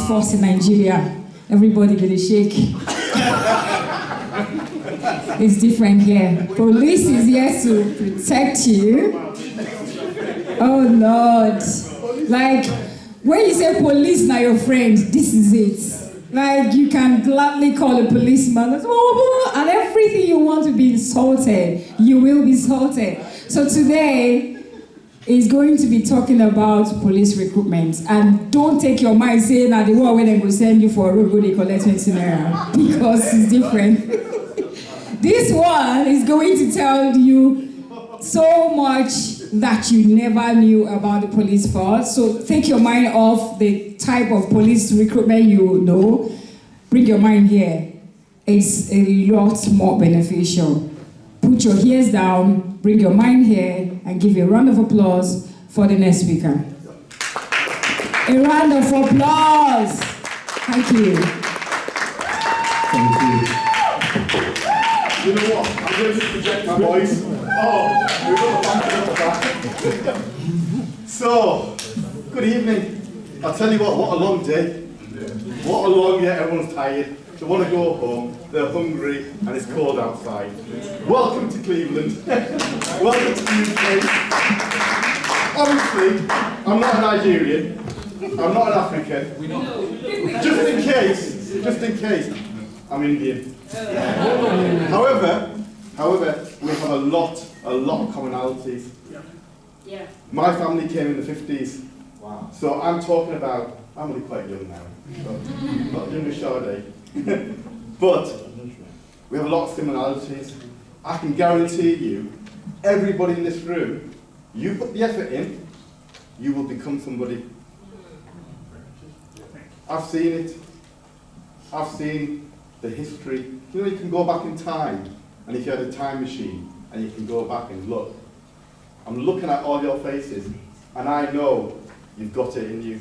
force in Nigeria. Everybody will shake. It's different here. Police is here to protect you. Oh Lord. Like, when you say police now your friend, this is it. Like, you can gladly call a policeman and everything you want to be insulted, you will be insulted. So today is going to be talking about police recruitment. And don't take your mind saying that the one where they will send you for a road, they collect 20 naira, because it's different. This one is going to tell you so much that you never knew about the police force. So take your mind off the type of police recruitment you know. Bring your mind here. It's a lot more beneficial. Put your ears down, bring your mind here, and give a round of applause for the next speaker. A round of applause. Thank you. Thank you. You know what? I'm going to just project my voice. Oh, we've got the back up. So, good evening. I'll tell you what a long day. What a long day, everyone's tired. They want to go home, they're hungry, and it's cold outside. Welcome to Cleveland. Welcome to the UK. Obviously, I'm not a Nigerian. I'm not an African. Just in case, I'm Indian. However, we have a lot of commonalities. Yeah. My family came in the 50s. Wow. So I'm talking about, I'm only quite young now, so not young as Sade. But we have a lot of similarities. I can guarantee you, everybody in this room, you put the effort in, you will become somebody. I've seen it. I've seen the history. You know, you can go back in time, and if you had a time machine, and you can go back and look. I'm looking at all your faces, and I know you've got it in you.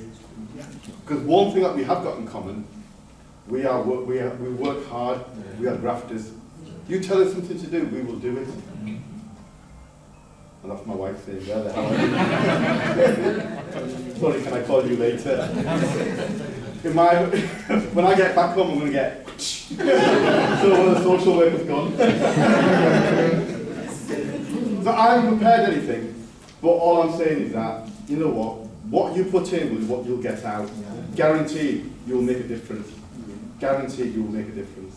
Because one thing that we have got in common, we work hard, we are grafters. You tell us something to do, we will do it. And that's my wife saying, where the hell are you? Sorry, can I call you later? When I get back home, I'm going to get so the social worker's gone. So I haven't prepared anything, but all I'm saying is that, you know what you put in is what you'll get out. Guaranteed you'll make a difference. Guaranteed you will make a difference.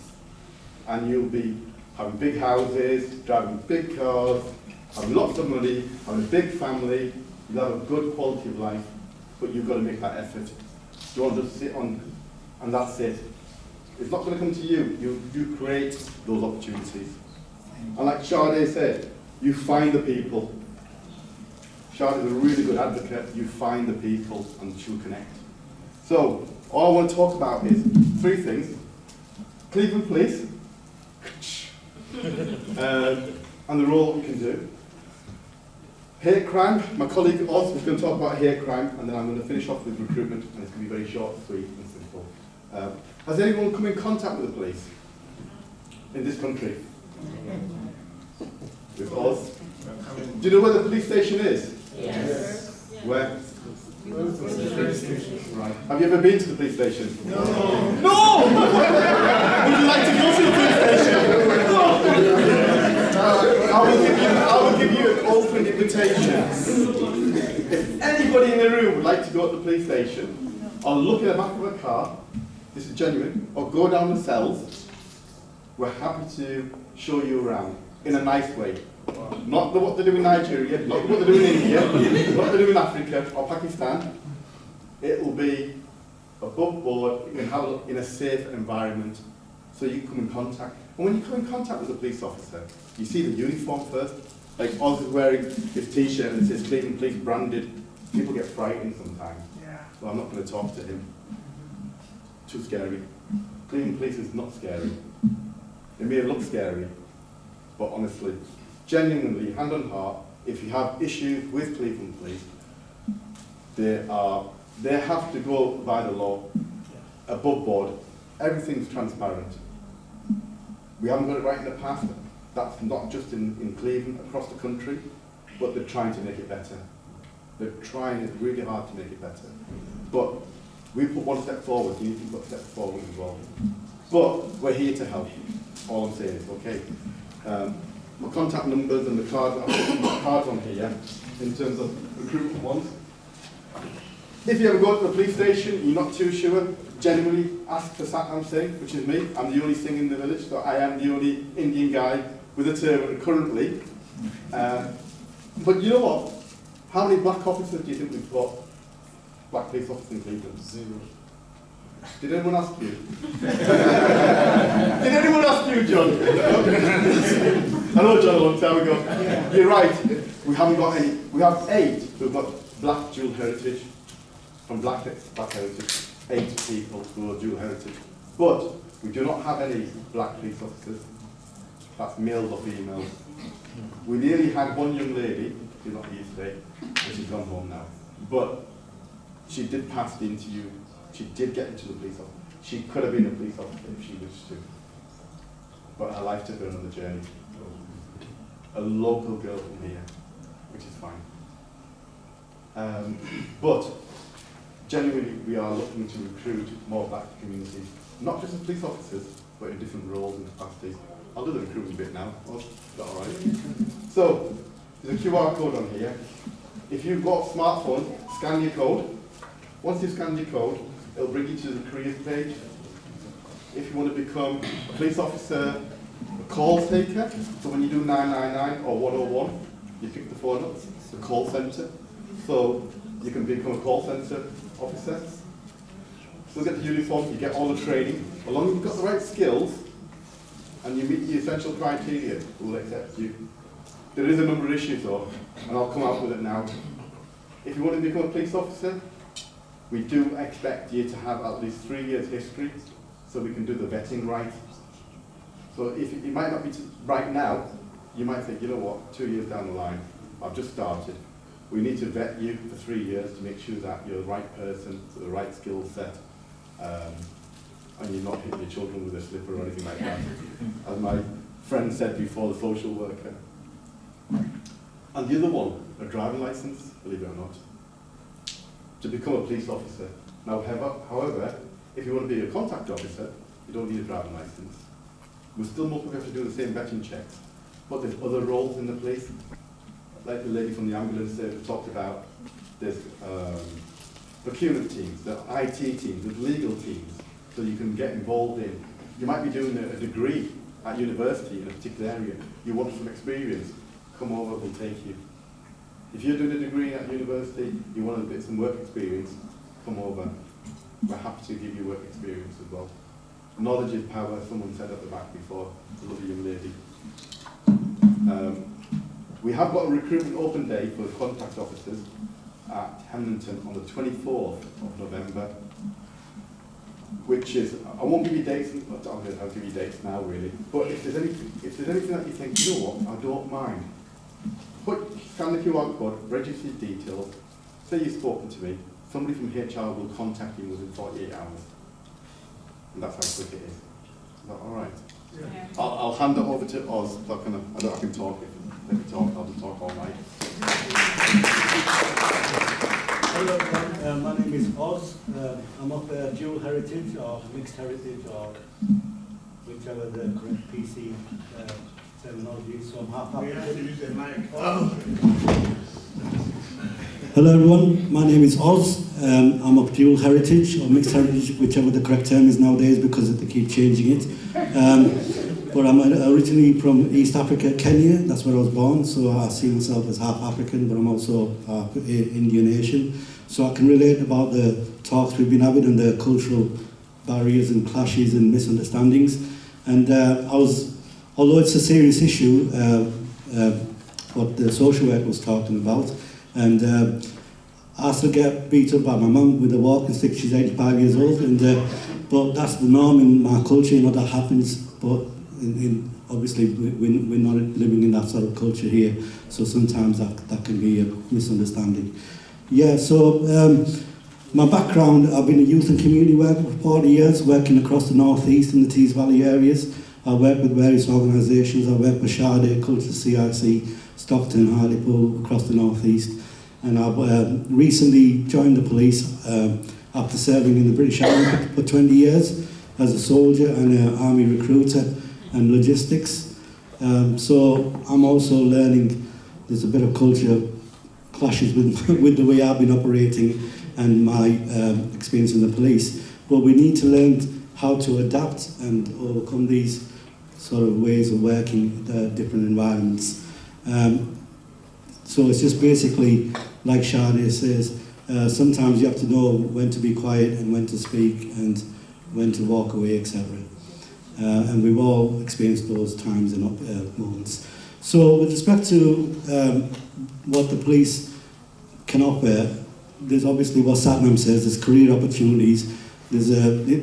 And you'll be having big houses, driving big cars, having lots of money, having a big family, you'll have a good quality of life, but you've got to make that effort. You won't just sit on, and that's it. It's not going to come to you. You create those opportunities. And like Sade said, you find the people. Sade is a really good advocate. You find the people and she'll connect. So, all I want to talk about is three things. Cleveland Police, and the role we can do. Hate crime, my colleague Oz is going to talk about hate crime, and then I'm going to finish off with recruitment, and it's going to be very short, sweet, and simple. Has anyone come in contact with the police in this country? With Oz? Do you know where the police station is? Yes. Where? Right. Have you ever been to the police station? No! No! Would you like to go to the police station? I will give you an open invitation. If anybody in the room would like to go to the police station, or look in the back of a car, this is genuine, or go down the cells, we're happy to show you around in a nice way. Not what they do in Nigeria, not what they do in India, not what they do in Africa or Pakistan. It will be above board, you can have it in a safe environment, so you can come in contact. And when you come in contact with a police officer, you see the uniform first. Like Oz is wearing his t-shirt and it says Cleveland Police branded. People get frightened sometimes. So I'm not going to talk to him. Too scary. Cleveland Police is not scary. It may look scary, but honestly, genuinely, hand on heart, if you have issues with Cleveland Police, they have to go by the law, above board. Everything's transparent. We haven't got it right in the past. That's not just in Cleveland, across the country, but they're trying to make it better. They're trying really hard to make it better. But We put one step forward, you need to put a step forward as well. But we're here to help. All I'm saying is, okay. My contact numbers and the cards, I've put my cards on here in terms of recruitment ones. If you ever go to the police station, you're not too sure, genuinely ask for Satnam Singh, which is me. I'm the only Singh in the village, so I am the only Indian guy with a turban currently. But you know what? How many black officers do you think we've got? Black police officers in Cleveland? 0. Did anyone ask you? Did anyone ask you, John? I know John a long time ago. Yeah. You're right. We haven't got any. We have 8 who've got black dual heritage. From black heritage, 8 people who are dual heritage. But we do not have any black police officers. That's males or females. We nearly had one young lady, she's not here today, and she's gone home now. But she did pass the interview. She did get into the police office. She could have been a police officer if she wished to. But her life took her on the journey. A local girl from here, which is fine. But genuinely, we are looking to recruit more black communities, not just as police officers, but in different roles and capacities. I'll do the recruiting bit now. Oh, is that all right? So, there's a QR code on here. If you've got a smartphone, scan your code. Once you've scanned your code, it'll bring you to the careers page. If you want to become a police officer, a call taker, so when you do 999 or 101, you pick the phone up, the call centre. So you can become a call centre officer. Still get the uniform, you get all the training. As long as you've got the right skills and you meet the essential criteria, we'll accept you. There is a number of issues though, and I'll come out with it now. If you want to become a police officer, we do expect you to have at least 3 years history, so we can do the vetting right. So if it might not be right now, you might think, you know what, 2 years down the line, I've just started. We need to vet you for 3 years to make sure that you're the right person, with the right skill set, and you're not hitting your children with a slipper or anything like that. As my friend said before, the social worker. And the other one, a driving license, believe it or not, to become a police officer. Now, however, if you want to be a contact officer, you don't need a driving license. We still most people have to do the same vetting checks, but there's other roles in the police. Like the lady from the ambulance service talked about, there's procurement teams, the IT teams, there's legal teams, so you can get involved in. You might be doing a degree at university in a particular area. You want some experience, come over, we'll take you. If you're doing a degree at university, you want to get some work experience, come over. We're happy to give you work experience as well. Knowledge is power, someone said at the back before, it's a lovely young lady. We have got a recruitment open day for contact officers at Hemlington on the 24th of November, which is, I won't give you dates, I'll give you dates now really, but if there's anything that you think, you know what, I don't mind, scan the QR code, register your details, say you've spoken to me, somebody from HR will contact you within 48 hours. And that's how quick it is. Is that alright? Yeah. I'll hand it over to Oz, so I can talk. Let me talk, I'll just talk all night. Hello everyone, my name is Oz. I'm of dual heritage or mixed heritage or whichever the correct PC terminology is. So I'm happy. We have to use the mic. Hello everyone, my name is Oz. I'm of dual heritage or mixed heritage, whichever the correct term is nowadays because they keep changing it. But I'm originally from East Africa, Kenya. That's where I was born, so I see myself as half African, but I'm also Indian Asian. So I can relate about the talks we've been having and the cultural barriers and clashes and misunderstandings. And although it's a serious issue, what the social worker was talking about, and I still get beat up by my mum with a walking stick. She's 85 years old, and but that's the norm in my culture. You know that happens, but obviously we're not living in that sort of culture here. So sometimes that can be a misunderstanding. Yeah. So my background: I've been a youth and community worker for 40 years, working across the North East and the Tees Valley areas. I work with various organisations. I work with Sade, Culture CIC, Stockton, Hartlepool, across the North East. And I've recently joined the police after serving in the British Army for 20 years as a soldier and an army recruiter and logistics. So I'm also learning, there's a bit of culture clashes with the way I've been operating and my experience in the police. But we need to learn how to adapt and overcome these sort of ways of working in different environments. So it's just basically, like Sade says, sometimes you have to know when to be quiet and when to speak and when to walk away, etc. And we've all experienced those times and moments. So with respect to what the police can offer, there's obviously what Satnam says, there's career opportunities. There's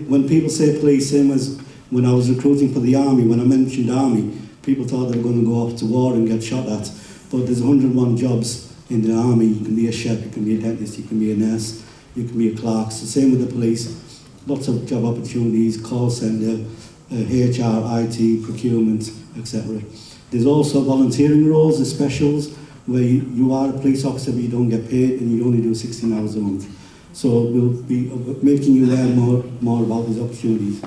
when people say police, same as when I was recruiting for the army, when I mentioned army, people thought they were going to go off to war and get shot at. But there's 101 jobs in the army. You can be a chef, you can be a dentist, you can be a nurse, you can be a clerk. So same with the police. Lots of job opportunities, call centre, HR, IT, procurement, etc. There's also volunteering roles, the specials, where you are a police officer but you don't get paid and you only do 16 hours a month. So we'll be making you learn more about these opportunities.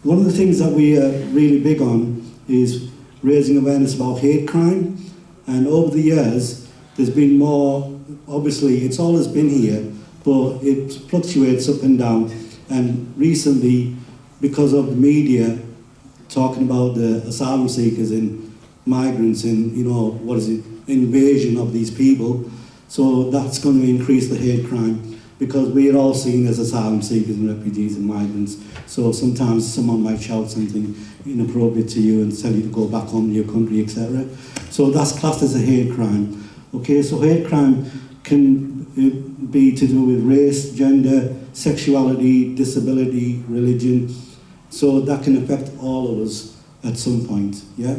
One of the things that we are really big on is raising awareness about hate crime. And over the years, there's been more, obviously it's always been here, but it fluctuates up and down. And recently, because of the media talking about the asylum seekers and migrants and, invasion of these people, so that's going to increase the hate crime because we are all seen as asylum seekers and refugees and migrants. So sometimes someone might shout something inappropriate to you and tell you to go back home to your country, etc. So that's classed as a hate crime. Okay, so hate crime can be to do with race, gender, sexuality, disability, religion. So that can affect all of us at some point, yeah?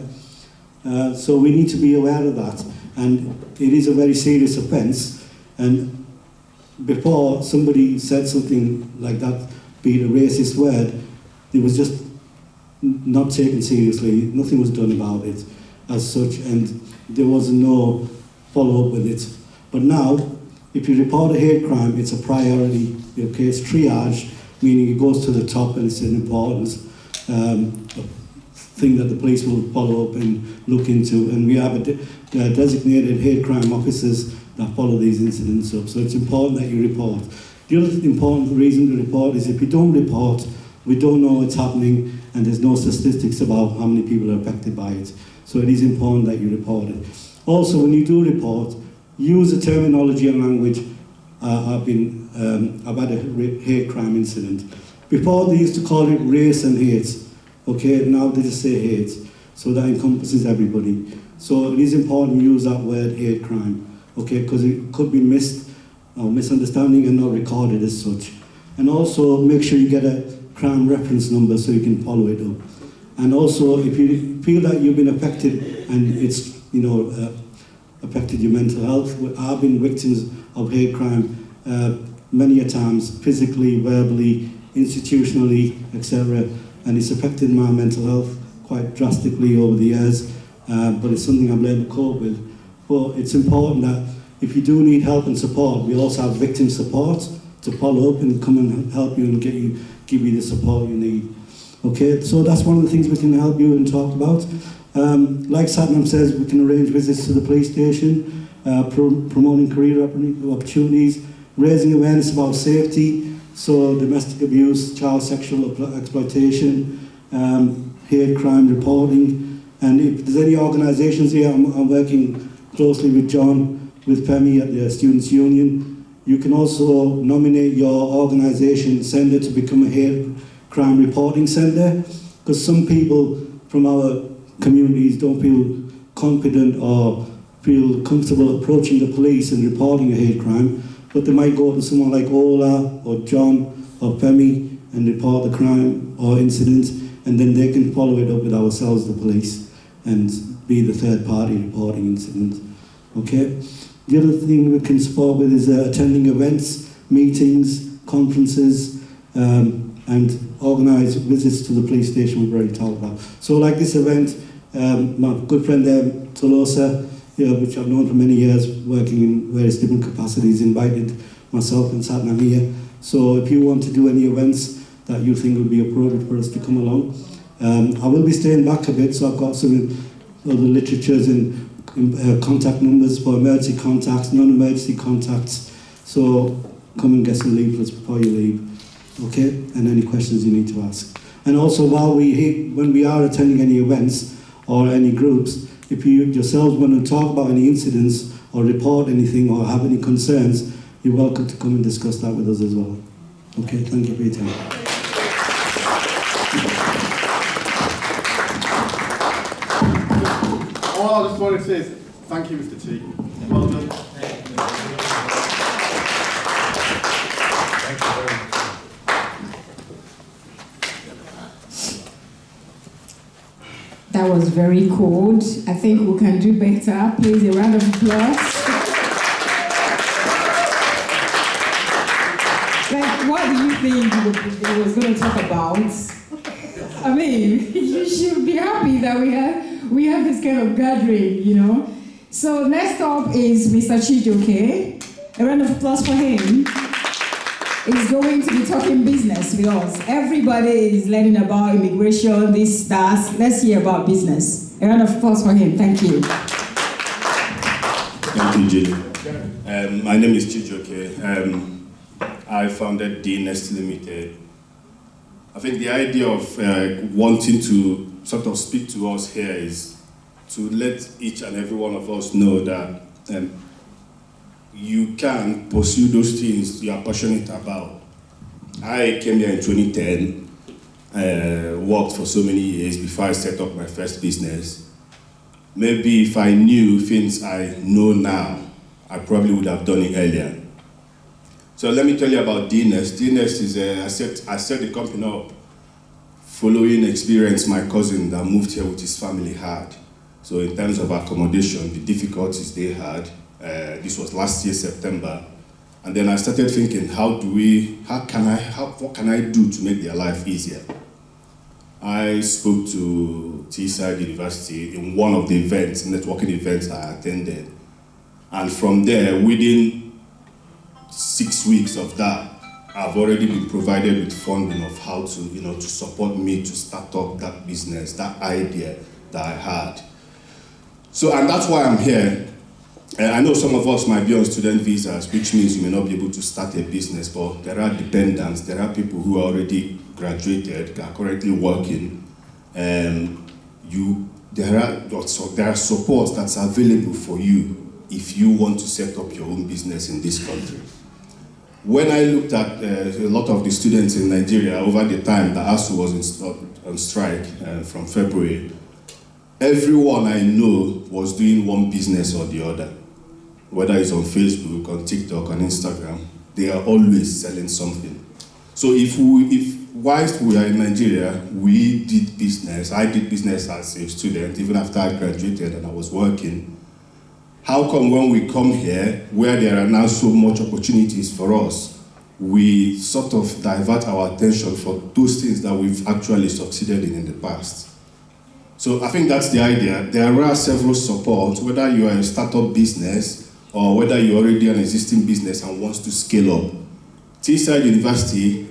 So we need to be aware of that. And it is a very serious offence. And before somebody said something like that, be it a racist word, it was just not taken seriously. Nothing was done about it as such, and there was no follow-up with it. But now, if you report a hate crime, it's a priority. Okay, it's triage, meaning it goes to the top and it's an important thing that the police will follow up and look into. And we have designated hate crime officers that follow these incidents up. So it's important that you report. The other important reason to report is if you don't report, we don't know what's happening and there's no statistics about how many people are affected by it. So it is important that you report it. Also, when you do report, use the terminology and language. I've had a hate crime incident. Before they used to call it race and hate. Okay, now they just say hate. So that encompasses everybody. So it is important to use that word hate crime. Okay, because it could be missed or misunderstanding and not recorded as such. And also make sure you get a crime reference number so you can follow it up. And also, if you feel that you've been affected and it's affected your mental health, I've been victims of hate crime many a times, physically, verbally, institutionally, etc. And it's affected my mental health quite drastically over the years, but it's something I've learned to cope with. But it's important that if you do need help and support, we also have victim support to follow up and come and help you and give you the support you need. Okay, so that's one of the things we can help you and talk about. Like Satnam says, we can arrange visits to the police station, promoting career opportunities, raising awareness about safety, so domestic abuse, child sexual exploitation, hate crime reporting. And if there's any organisations here, I'm working closely with John, with Femi at the Students' Union. You can also nominate your organisation centre to become a hate crime reporting centre, because some people from our communities don't feel confident or feel comfortable approaching the police and reporting a hate crime, but they might go to someone like Ola or John or Femi and report the crime or incident, and then they can follow it up with ourselves, the police, and be the third party reporting incident. Okay? The other thing we can support with is attending events, meetings, conferences, and organise visits to the police station we've already talked about. So like this event, my good friend Tolosa, which I've known for many years, working in various different capacities, invited myself and Satnam here. So if you want to do any events that you think would be appropriate for us to come along, I will be staying back a bit, so I've got some other literatures and contact numbers for emergency contacts, non-emergency contacts. So come and get some leaflets before you leave, okay? And any questions you need to ask. And also, when we are attending any events or any groups, if you yourselves want to talk about any incidents or report anything or have any concerns, you're welcome to come and discuss that with us as well. Okay, thank you for your time. All I just wanted to say is thank you, Mr. T. Well done. Thank you very much. That was very cold. I think we can do better. Please, a round of applause. Like, what do you think he was going to talk about? I mean, you should be happy that we have this kind of gathering, you know. So next up is Mr. Chijioke. A round of applause for him. He's going to be talking business with us. Everybody is learning about immigration, this, that. Let's hear about business. A round of applause for him. Thank you. Thank you, Jay. My name is Chijioke. I founded DNest Limited. I think the idea of wanting to sort of speak to us here is to let each and every one of us know that you can pursue those things you are passionate about. I came here in 2010, worked for so many years before I set up my first business. Maybe if I knew things I know now, I probably would have done it earlier. So let me tell you about DNest. DNest is I set the company up following experience my cousin that moved here with his family had. So in terms of accommodation, the difficulties they had, this was last year, September. And then I started thinking, what can I do to make their life easier? I spoke to Teesside University in one of the events, networking events I attended. And from there, within 6 weeks of that, I've already been provided with funding of how to, to support me to start up that business, that idea that I had. So, and that's why I'm here. I know some of us might be on student visas, which means you may not be able to start a business, but there are dependents, there are people who are already graduated, are currently working. There are supports that's available for you if you want to set up your own business in this country. When I looked at a lot of the students in Nigeria over the time that ASU was on strike from February, everyone I know was doing one business or the other. Whether it's on Facebook, on TikTok, on Instagram, they are always selling something. So whilst we are in Nigeria, we did business. I did business as a student, even after I graduated and I was working. How come when we come here, where there are now so much opportunities for us, we sort of divert our attention for those things that we've actually succeeded in the past? So I think that's the idea. There are several supports, whether you are a startup business or whether you're already an existing business and wants to scale up. Teesside University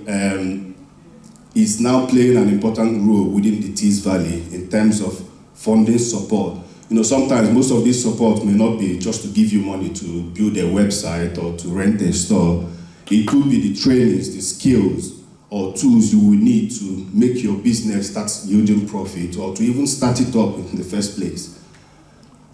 is now playing an important role within the Tees Valley in terms of funding support. Sometimes most of these support may not be just to give you money to build a website or to rent a store. It could be the trainings, the skills, or tools you will need to make your business start yielding profit or to even start it up in the first place.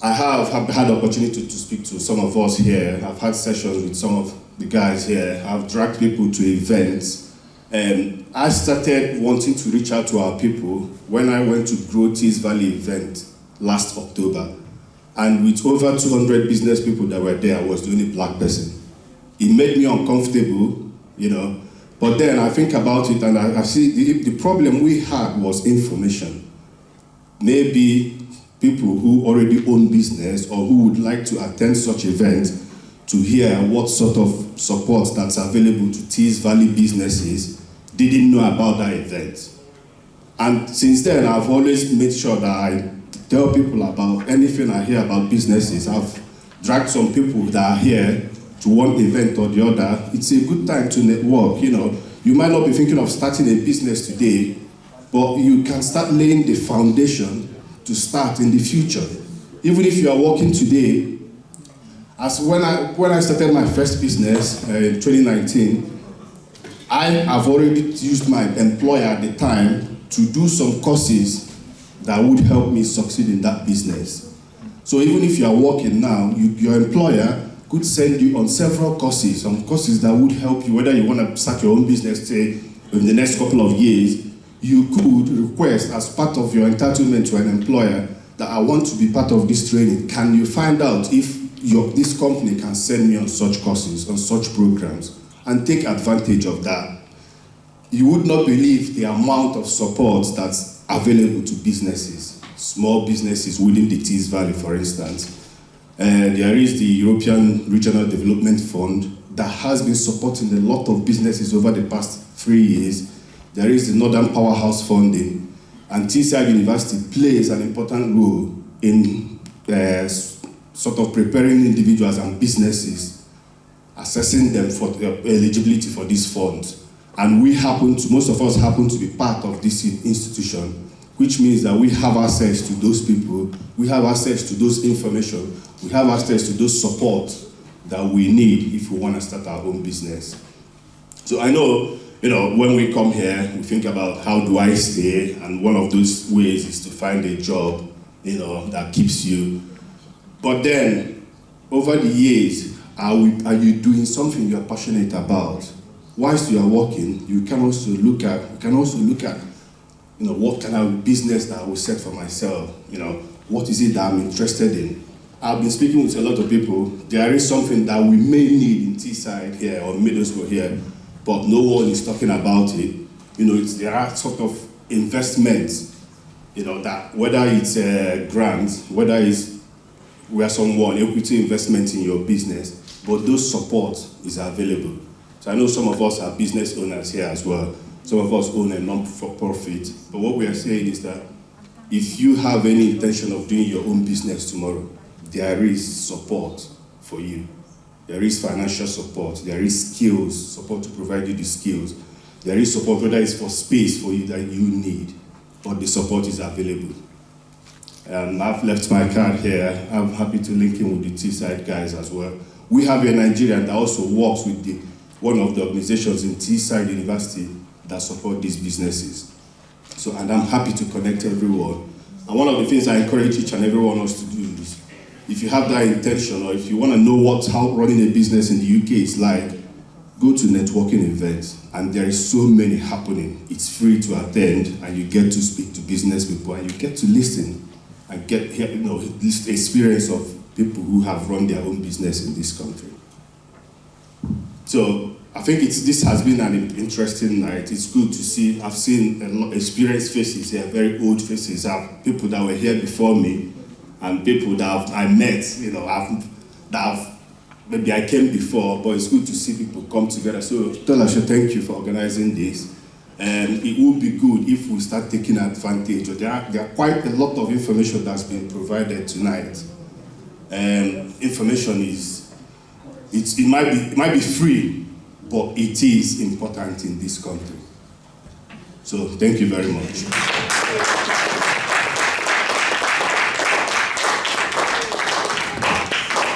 I have had the opportunity to speak to some of us here. I've had sessions with some of the guys here. I've dragged people to events. I started wanting to reach out to our people when I went to Grow Tees Valley event last October. And with over 200 business people that were there, I was the only black person. It made me uncomfortable, But then I think about it and I see the problem we had was information. Maybe people who already own business or who would like to attend such events to hear what sort of support that's available to Tees Valley businesses didn't know about that event. And since then, I've always made sure that I tell people about anything I hear about businesses. I've dragged some people that are here to one event or the other that it's a good time to network. You know, you might not be thinking of starting a business today, but you can start laying the foundation to start in the future. Even if you are working today, as when I started my first business in 2019, I have already used my employer at the time to do some courses that would help me succeed in that business. So even if you are working now, your employer could send you on several courses, some courses that would help you, whether you want to start your own business, say, in the next couple of years, you could request as part of your entitlement to an employer that I want to be part of this training. Can you find out if this company can send me on such courses, on such programs, and take advantage of that? You would not believe the amount of support that's available to businesses, small businesses within the Tees Valley, for instance. There is the European Regional Development Fund that has been supporting a lot of businesses over the past 3 years. There is the Northern Powerhouse funding, and Teesside University plays an important role in sort of preparing individuals and businesses, assessing them for eligibility for these funds. And most of us happen to be part of this institution, which means that we have access to those people, we have access to those information, we have access to those support that we need if we want to start our own business. So I know, when we come here, we think about how do I stay, and one of those ways is to find a job, that keeps you. But then, over the years, are you doing something you're passionate about? Whilst you are working, you can also look at, what kind of business that I will set for myself. What is it that I'm interested in? I've been speaking with a lot of people. There is something that we may need in Teesside here or Middlesbrough here, but no one is talking about it. There are sort of investments, that whether it's grants, whether it's where someone equity investment in your business, but those support is available. So I know some of us are business owners here as well. Some of us own a non-for-profit. But what we are saying is that if you have any intention of doing your own business tomorrow, there is support for you. There is financial support. There is support to provide you the skills. There is support, whether it's for space for you that you need, but the support is available. I've left my card here. I'm happy to link in with the Teesside guys as well. We have a Nigerian that also works with one of the organizations in Teesside University that support these businesses. And I'm happy to connect everyone. And one of the things I encourage each and every one of us to do is, if you have that intention, or if you want to know how running a business in the UK is like, go to networking events, and there is so many happening. It's free to attend, and you get to speak to business people, and you get to listen and get this experience of people who have run their own business in this country. So I think this has been an interesting night. It's good to see. I've seen a lot of experienced faces here, very old faces. I have people that were here before me, and people that I met, maybe I came before, but it's good to see people come together. So Tolasha, thank you for organizing this. It would be good if we start taking advantage. There are quite a lot of information that's been provided tonight. Information it might be free, but it is important in this country. So thank you very much.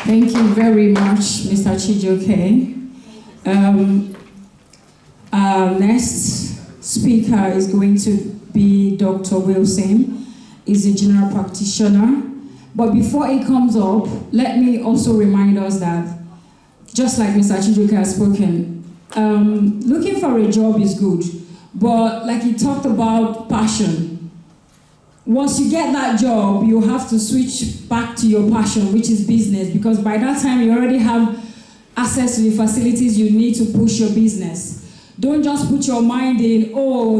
Thank you very much, Mr. Chijioke. Our next speaker is going to be Dr. Wilson. He's a general practitioner. But before he comes up, let me also remind us that, just like Mr. Chijioke has spoken, looking for a job is good, but like he talked about passion. Once you get that job, you have to switch back to your passion, which is business, because by that time you already have access to the facilities you need to push your business. Don't just put your mind in,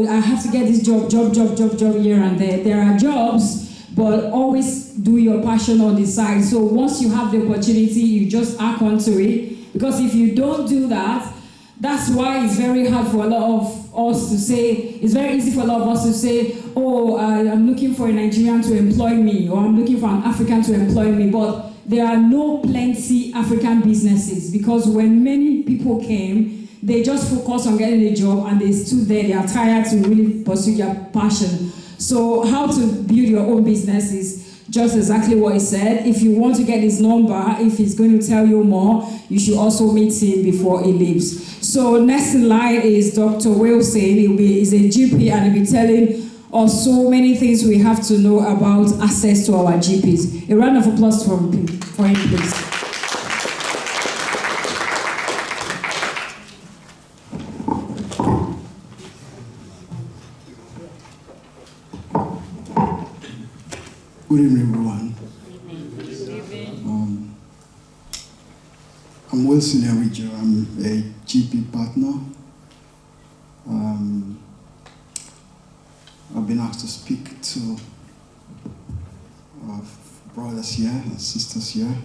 I have to get this job here and there. There are jobs, but always do your passion on the side. So once you have the opportunity, you just act onto it. Because if you don't do that, that's why it's very hard for a lot of us to say, it's very easy for a lot of us to say, I'm looking for a Nigerian to employ me, or I'm looking for an African to employ me. But there are no plenty African businesses, because when many people came, they just focused on getting a job and they stood there, they are tired to really pursue their passion. So how to build your own business is just exactly what he said. If you want to get his number, if he's going to tell you more, you should also meet him before he leaves. So next in line is Dr. Wilson. He's a GP and he'll be telling us so many things we have to know about access to our GPs. A round of applause for him, please. Good evening, everyone. I'm Wilson Erijo. I'm a GP partner. I've been asked to speak to our brothers here and sisters here.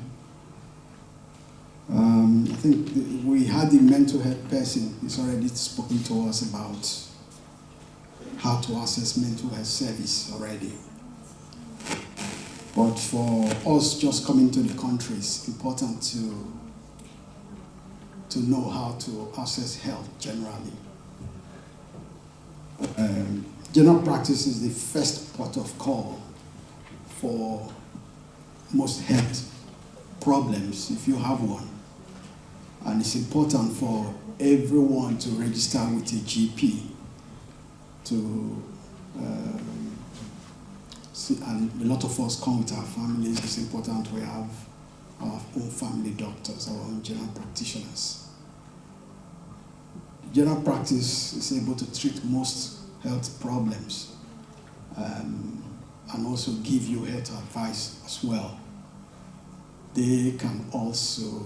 I think we had the mental health person who's already spoken to us about how to access mental health service already. But for us just coming to the country, it's important to know how to access health generally. General practice is the first port of call for most health problems, if you have one. And it's important for everyone to register with a GP and a lot of us come with our families. It's important we have our own family doctors, our own general practitioners. General practice is able to treat most health problems and also give you health advice as well. They can also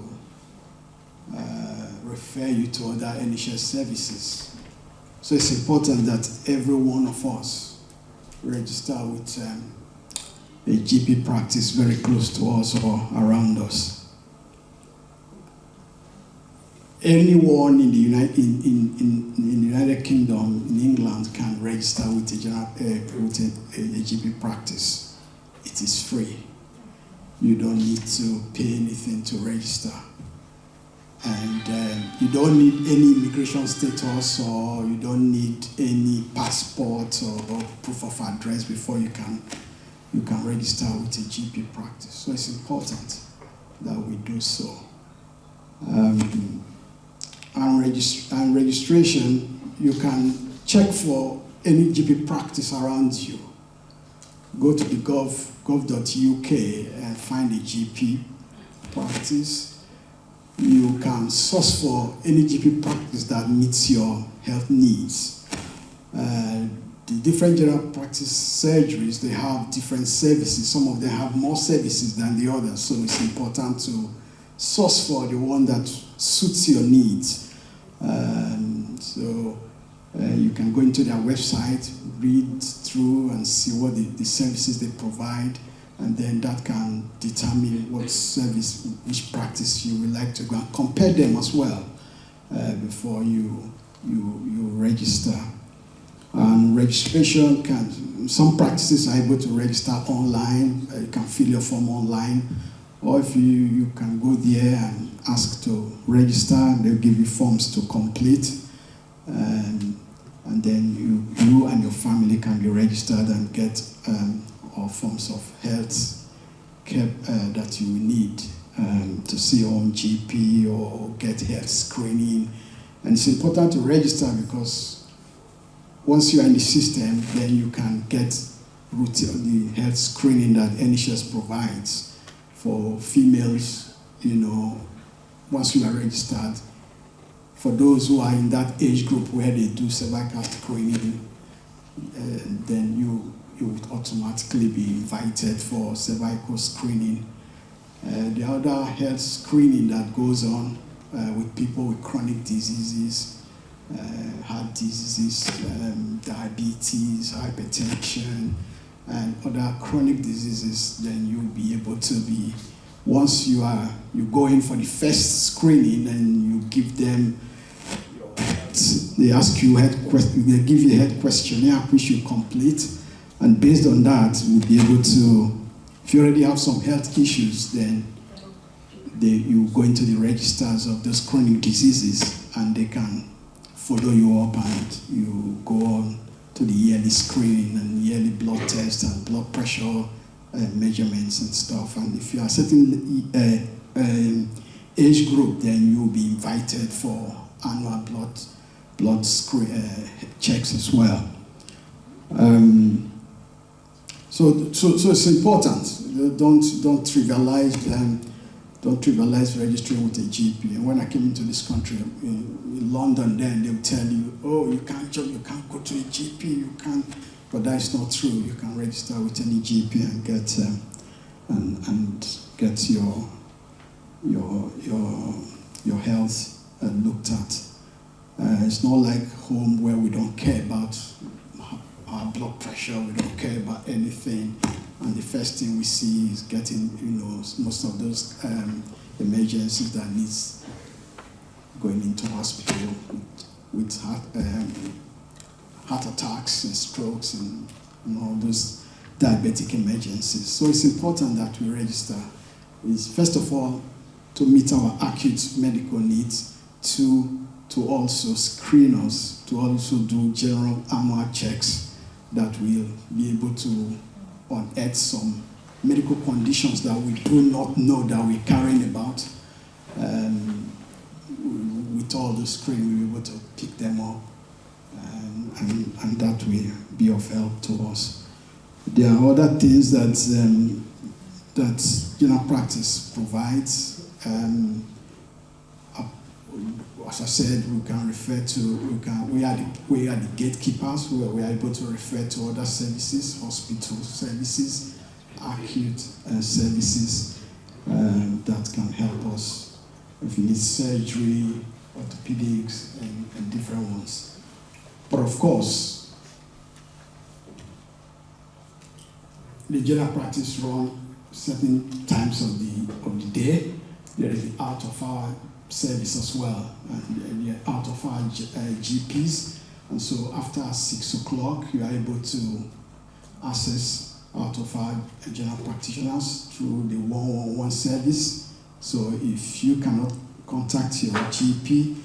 refer you to other NHS services. So it's important that every one of us register with a GP practice very close to us or around us. Anyone in the United Kingdom, in England, can register with a GP practice. It is free. You don't need to pay anything to register. And you don't need any immigration status, or you don't need any passport or proof of address before you can register with a GP practice. So it's important that we do so. And registration, you can check for any GP practice around you. Go to the gov.uk and find a GP practice. You can source for any GP practice that meets your health needs. The different general practice surgeries, they have different services. Some of them have more services than the others, so it's important to source for the one that suits your needs. You can go into their website, read through and see what the services they provide, and then that can determine what service, which practice you would like to go and compare them as well before you register. And registration some practices are able to register online. You can fill your form online, or if you can go there and ask to register, and they'll give you forms to complete, and then you and your family can be registered and get all forms of health care that you need to see your own GP or get health screening. And it's important to register because once you are in the system, then you can get the health screening that NHS provides for females. Once you are registered, for those who are in that age group where they do cervical screening, then you would automatically be invited for cervical screening. The other health screening that goes on with people with chronic diseases, heart diseases, diabetes, hypertension, and other chronic diseases, then you'll be able to be, once you go in for the first screening and you give them, they ask you they give you a health questionnaire which you complete, and based on that, you'll be able to, if you already have some health issues, then you go into the registers of those chronic diseases, and they can follow you up, and you go on to the yearly screening and yearly blood tests and blood pressure measurements and stuff. And if you are a certain age group, then you'll be invited for annual blood checks as well. So it's important. Don't trivialize registering with a GP. And when I came into this country, in London, then they'll tell you, oh, you can't go to a GP, you can't. But that's not true. You can register with any GP and get get your health looked at. It's not like home where we don't care about our blood pressure, we don't care about anything, and the first thing we see is getting, most of those emergencies that needs going into hospital with heart attacks and strokes and all those diabetic emergencies. So it's important that we register. Is first of all to meet our acute medical needs, to also screen us, to also do general annual checks that will be able to unearth some medical conditions that we do not know that we're carrying about. With all the screen, we'll be able to pick them up, and that will be of help to us. There are other things that general practice provides. As I said, we can refer to, we are the gatekeepers, where we are able to refer to other services, hospital services, acute services that can help us if we need surgery, orthopedics, and different ones. But of course, the general practice run certain times of the day. There is the out of hour service as well, and the out of our GPs. And so after 6 o'clock, you are able to access out of our general practitioners through the 111 service. So if you cannot contact your GP,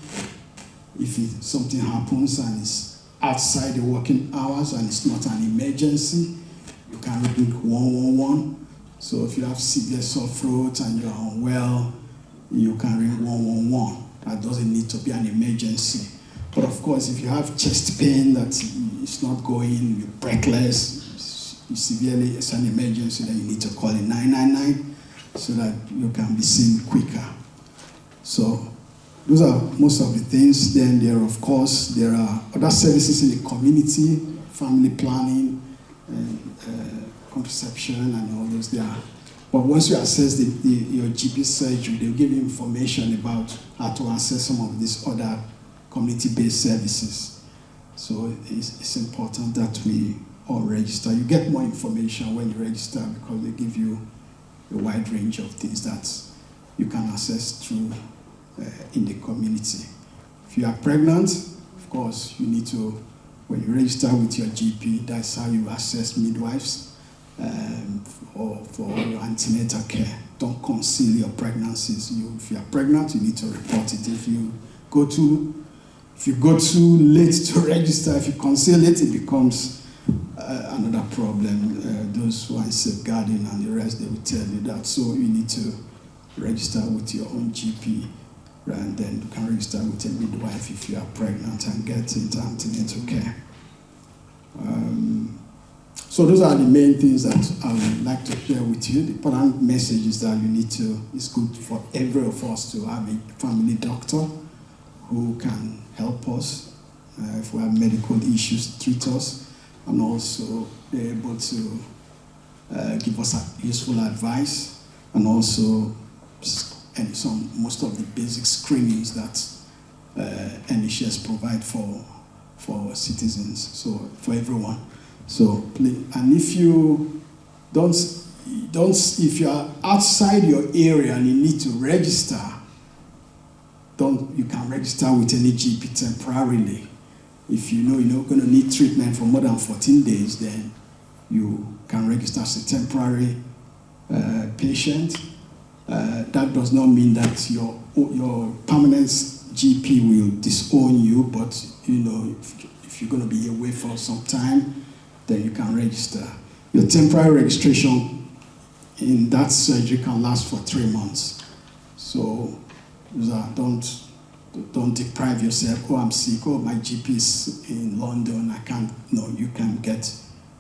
if something happens and it's outside the working hours and it's not an emergency, you can ring 111. So if you have severe sore throat and you're unwell, you can ring 111. That doesn't need to be an emergency. But of course, if you have chest pain that is not going, you're breathless, severely, it's an emergency, then you need to call in 999 so that you can be seen quicker. So those are most of the things. Then there are other services in the community, family planning and contraception and all those there. But once you access your GP surgery, they'll give you information about how to access some of these other community-based services. So it's important that we all register. You get more information when you register because they give you a wide range of things that you can access through in the community. If you are pregnant, of course, you need to, when you register with your GP, that's how you access midwives. For your antenatal care. Don't conceal your pregnancies. If you are pregnant, you need to report it. If you go too late to register, if you conceal it, it becomes another problem. Those who are safeguarding and the rest, they will tell you that. So you need to register with your own GP, and then you can register with a midwife if you are pregnant and get into antenatal care. So those are the main things that I would like to share with you. The important message is that it's good for every of us to have a family doctor who can help us if we have medical issues, treat us, and also be able to give us useful advice, and also most of the basic screenings that NHS provide for citizens, so for everyone. So, and if you if you are outside your area and you need to register, you can register with any GP temporarily. If you know you're not going to need treatment for more than 14 days, then you can register as a temporary patient That does not mean that your permanent GP will disown you, but you know, if you're going to be away for some time, then you can register. Your temporary registration in that surgery can last for 3 months. So don't deprive yourself. Oh, I'm sick. Oh, my GP is in London. I can't. No, you can get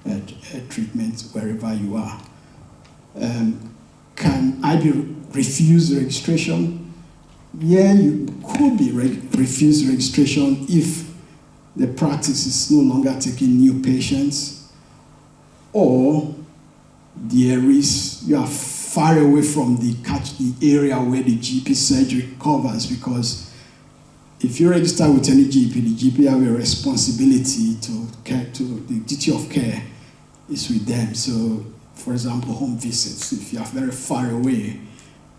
a treatment wherever you are. Can I be refused registration? Yeah, you could be refused registration if the practice is no longer taking new patients, or you are far away from the area where the GP surgery covers, because if you register with any GP, the GP have a responsibility the duty of care is with them. So, for example, home visits. If you are very far away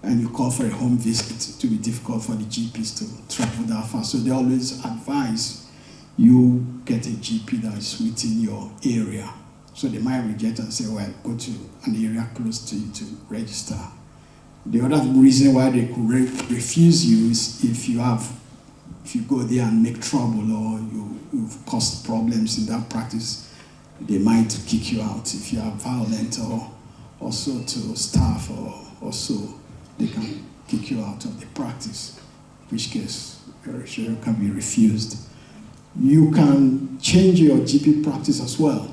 and you call for a home visit, it will be difficult for the GPs to travel that far. So they always advise you get a GP that is within your area. So they might reject and say, well, go to an area close to you to register. The other reason why they could refuse you is if you go there and make trouble, or you've caused problems in that practice, they might kick you out. If you are violent or also to staff or so, they can kick you out of the practice, in which case your registration can be refused. You can change your GP practice as well.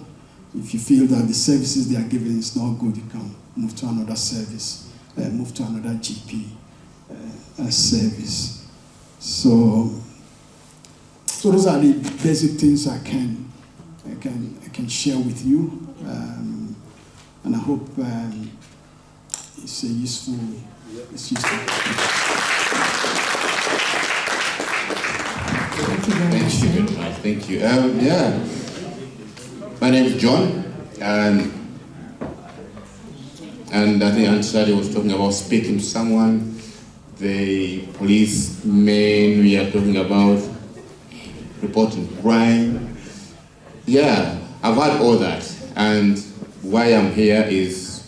If you feel that the services they are giving is not good, you can move to another service, move to another GP service. So those are the basic things I can share with you, and I hope it's useful. Thank you very much. Thank you. My name is John, and I think Ansari was talking about speaking to someone. The policemen, we are talking about reporting crime. Yeah, I've had all that, and why I'm here is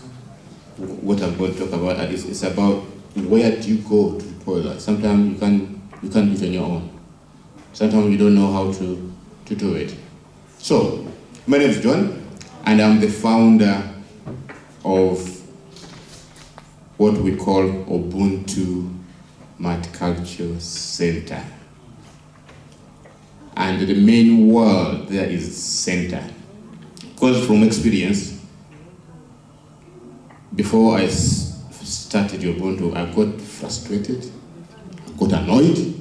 what I'm going to talk about. It's about where do you go to report that. Sometimes you can't do it on your own. Sometimes you don't know how to do it. So, my name is John, and I'm the founder of what we call Ubuntu Multicultural Center. And the main word there is center. Because from experience, before I started Ubuntu, I got frustrated, I got annoyed,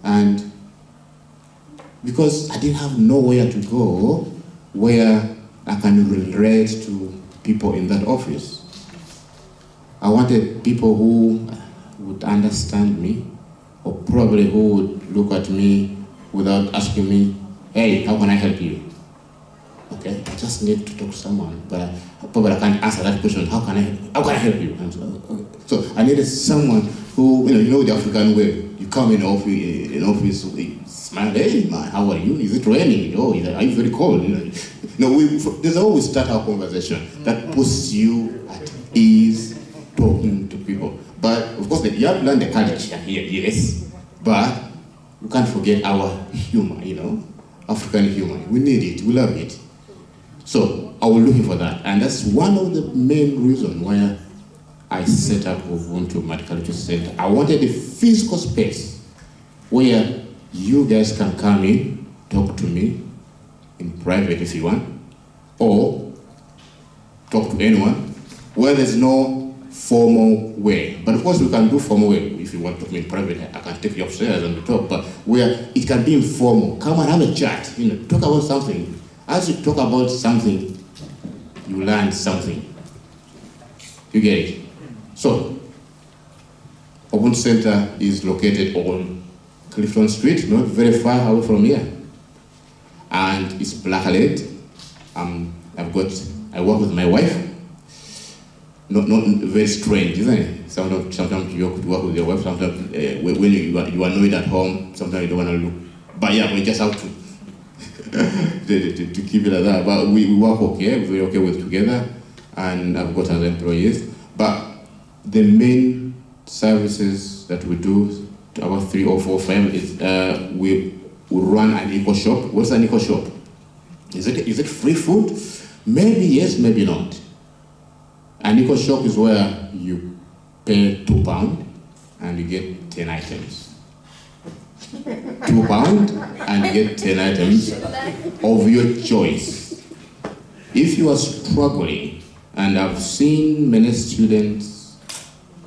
and because I didn't have nowhere to go where I can relate to people in that office. I wanted people who would understand me, or probably who would look at me without asking me, hey, how can I help you? Okay, I just need to talk to someone, but probably I can't answer that question, how can I help you? And so I needed someone who, you know the African way, you come in office, smile, hey man, how are you? Is it raining? Oh, are you very cold? There's always start our conversation that puts you at ease talking to people. But of course, you have to learn the culture here, yes, but you can't forget our humor, African humor. We need it, we love it. So I was looking for that, and that's one of the main reasons why I set up Ubuntu Multicultural Center. I wanted a physical space where you guys can come in, talk to me in private if you want, or talk to anyone, where there's no formal way. But of course we can do formal way. If you want to talk to me in private, I can take you upstairs and we talk, but where it can be informal. Come and have a chat, talk about something. As you talk about something, you learn something. You get it? So, Ubuntu Center is located on Clifton Street, not very far away from here. And it's Blackhead. I work with my wife. Not very strange, isn't it? Sometimes you could work with your wife, sometimes when you are annoyed at home, sometimes you don't want to look. But yeah, we just have to keep it like that. But we work okay, we're very okay with together, and I've got other employees. But the main services that we do, about 3 or 4 or 5, is we run an eco shop. What's an eco shop? Is it free food? Maybe yes, maybe not. An eco shop is where you pay £2 and you get 10 items. £2 and you get 10 items of your choice. If you are struggling, and I've seen many students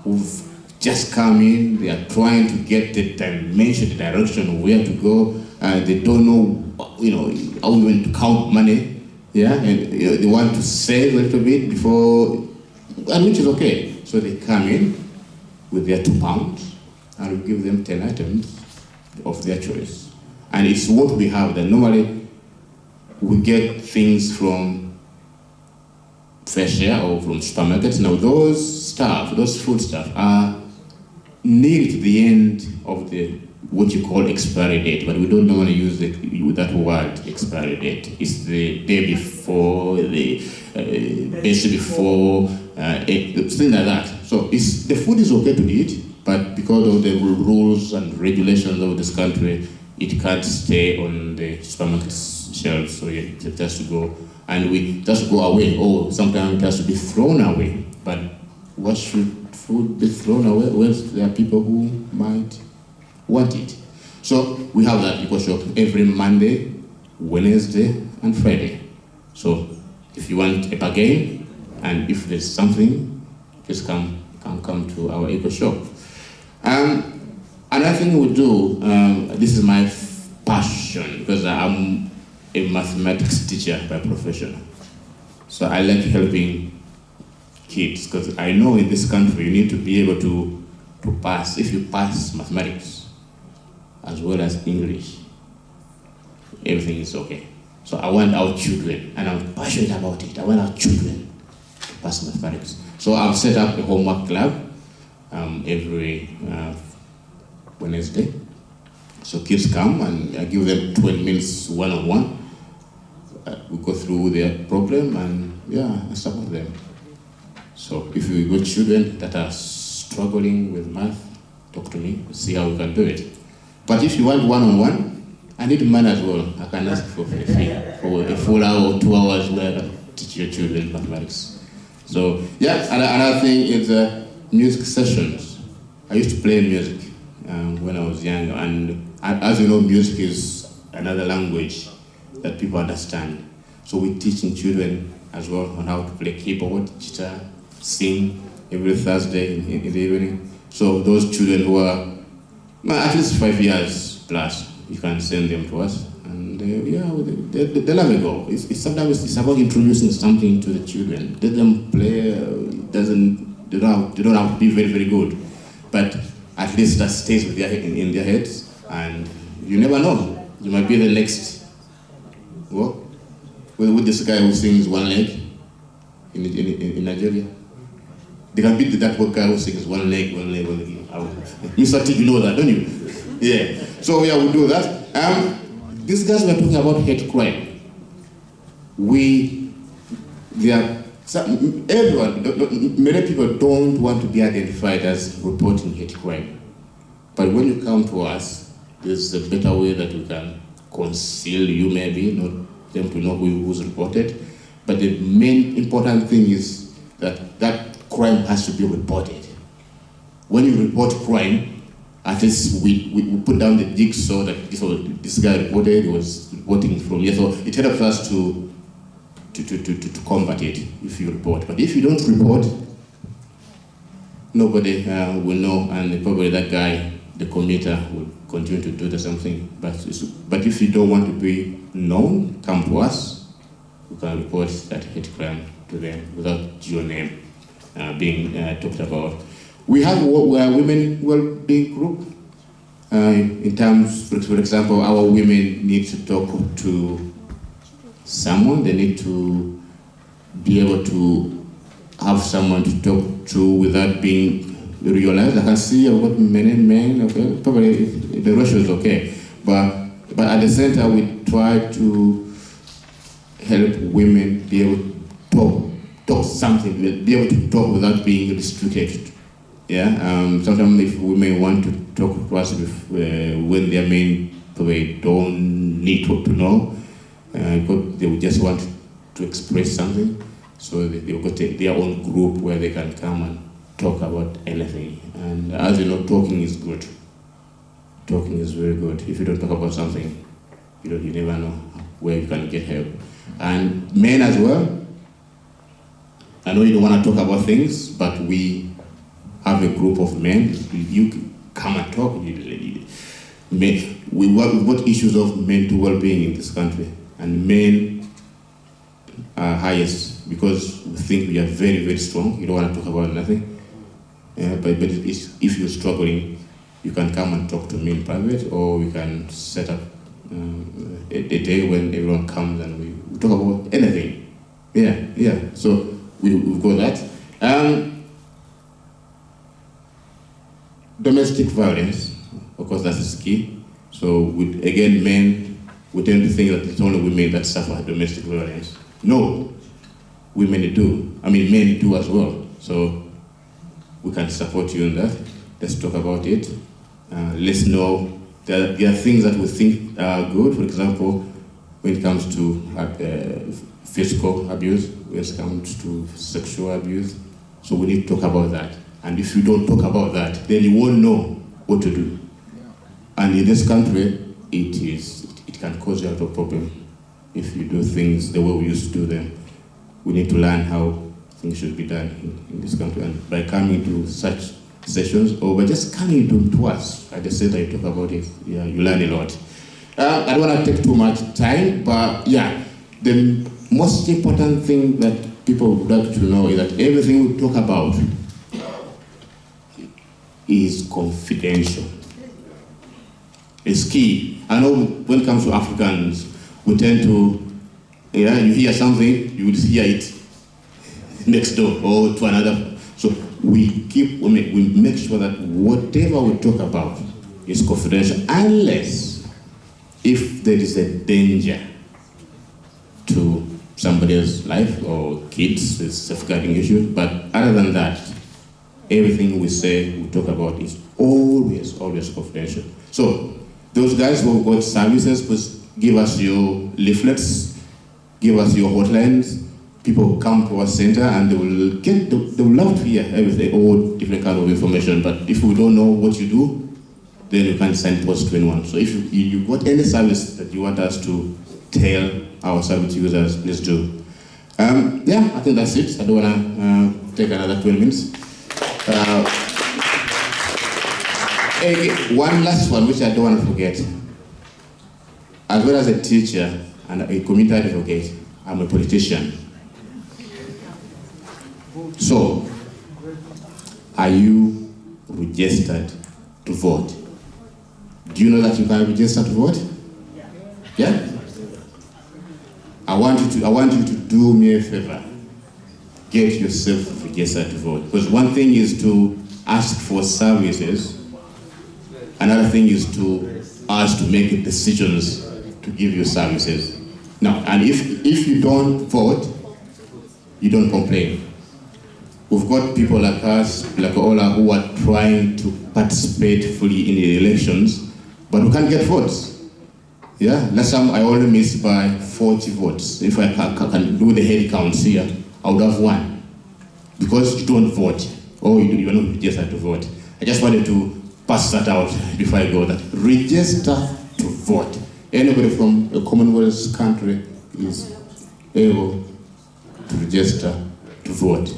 who've just come in, they are trying to get the dimension, the direction of where to go, and they don't know, how even to count money, yeah, and they want to save a little bit before, and which is okay. So they come in with their £2, and we give them 10 items of their choice. And it's what we have. That normally we get things from Fresh Air or from supermarkets. Now those food stuff are near to the end of the what you call expiry date, but we don't normally use that word expiry date. It's the day before, the basic before, things like that. So the food is okay to eat, but because of the rules and regulations of this country, it can't stay on the supermarket shelves, so it has to go. And we just go away, or sometimes it has to be thrown away. But what should food be thrown away? Well, there are people who might want it. So we have that eco shop every Monday, Wednesday, and Friday. So if you want a bargain, and if there's something, just come to our eco shop. Another thing we do, this is my passion, because I'm a mathematics teacher by profession. So I like helping kids, because I know in this country you need to be able to pass. If you pass mathematics as well as English, everything is okay. So I want our children, and I'm passionate about it, I want our children to pass mathematics. So I've set up a homework club every Wednesday. So kids come and I give them 20 minutes one-on-one. We go through their problem and I support them. So if you got children that are struggling with math, talk to me, see how we can do it. But if you want one-on-one, I need money as well. I can ask for a fee for a full hour or 2 hours where I can teach your children mathematics. So another thing is music sessions. I used to play music when I was young, and as you know, music is another language that people understand. So we're teaching children as well on how to play keyboard, guitar, sing every Thursday in the evening. So those children who are at least 5 years plus, you can send them to us, and they love it go. Sometimes it's about introducing something to the children. Let them play. They don't have to be very, very good, but at least that stays with in their heads, and you never know. You might be the next. Well, with this guy who sings one leg in Nigeria, they can beat that guy who sings one leg. Mr. T, you know that, don't you? Yeah. So we do that. These guys were talking about hate crime. Many people don't want to be identified as reporting hate crime. But when you come to us, there's a better way that we can conceal you, maybe, not them to know who's reported. But the main important thing is that crime has to be reported. When you report crime, at least we put down the jigsaw that this guy reported, he was reporting from here. So it helps us to combat it if you report. But if you don't report, nobody will know, and probably that guy, the commuter, will continue to do the same thing. But if you don't want to be known, come to us. We can report that hate crime to them without your name being talked about. We have a women well-being group. In terms, for example, our women need to talk to someone. They need to be able to have someone to talk to without being realized. I can see I've got many men. Okay, probably the ratio is okay, but at the center we try to help women be able to talk something, be able to talk without being restricted Yeah, sometimes if women want to talk to us when their men probably don't need to know, because they would just want to express something, so they've got their own group where they can come and talk about anything. And as you know, talking is good. Talking is very good. If you don't talk about something, you never know where you can get help. And men as well, I know you don't want to talk about things, but we have a group of men. You can come and talk. We've got issues of mental well-being in this country, and men are highest because we think we are very, very strong. You don't want to talk about nothing. But if you're struggling, you can come and talk to me in private, or we can set up a day when everyone comes and we talk about anything. Yeah. So we've got that. Domestic violence, of course, that's key. So, again, men, we tend to think that it's only women that suffer domestic violence. No, women do. I mean, men do as well. So, we can support you in that. Let's talk about it. Let's know that there are things that we think are good. For example, when it comes to physical abuse, when it comes to sexual abuse. So, we need to talk about that. And if you don't talk about that, then you won't know what to do. And in this country, it can cause you a lot of problem if you do things the way we used to do them. We need to learn how things should be done in this country. And by coming to such sessions, or by just coming to us, I just said that you talk about it, yeah, you learn a lot. I don't want to take too much time, but yeah, the most important thing that people would like to know is that everything we talk about is confidential. It's key. I know when it comes to Africans, we tend to, you hear something, you will hear it next door or to another. So we make sure that whatever we talk about is confidential, unless if there is a danger to somebody else's life or kids, it's a safeguarding issue. But other than that, everything we say, we talk about is always confidential. So those guys who have got services, please give us your leaflets, give us your hotlines. People come to our center and they will love to hear everything, all different kind of information. But if we don't know what you do, then you can't signpost to anyone. So if you've got any service that you want us to tell our service users, please do. I think that's it. I don't want to take another 12 minutes. One last one, which I don't want to forget. As well as a teacher and a community advocate, I'm a politician. So, are you registered to vote? Do you know that you can register to vote? Yeah? I want you to do me a favor. Get yourself registered to vote. Because one thing is to ask for services, another thing is to ask to make decisions to give you services. Now, and if you don't vote, you don't complain. We've got people like us, like Ola, who are trying to participate fully in the elections, but we can't get votes. Yeah, last time I only missed by 40 votes. If I can do the head counts here, I would have won. Because you don't vote, or you are not registered to vote. I just wanted to pass that out before I go, that register to vote. Anybody from a Commonwealth country is able to register to vote.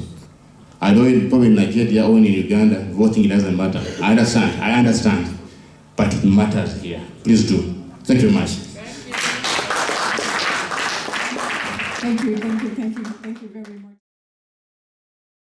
I know probably in Nigeria or in Uganda, voting doesn't matter. I understand. But it matters here. Please do. Thank you very much. Thank you very much.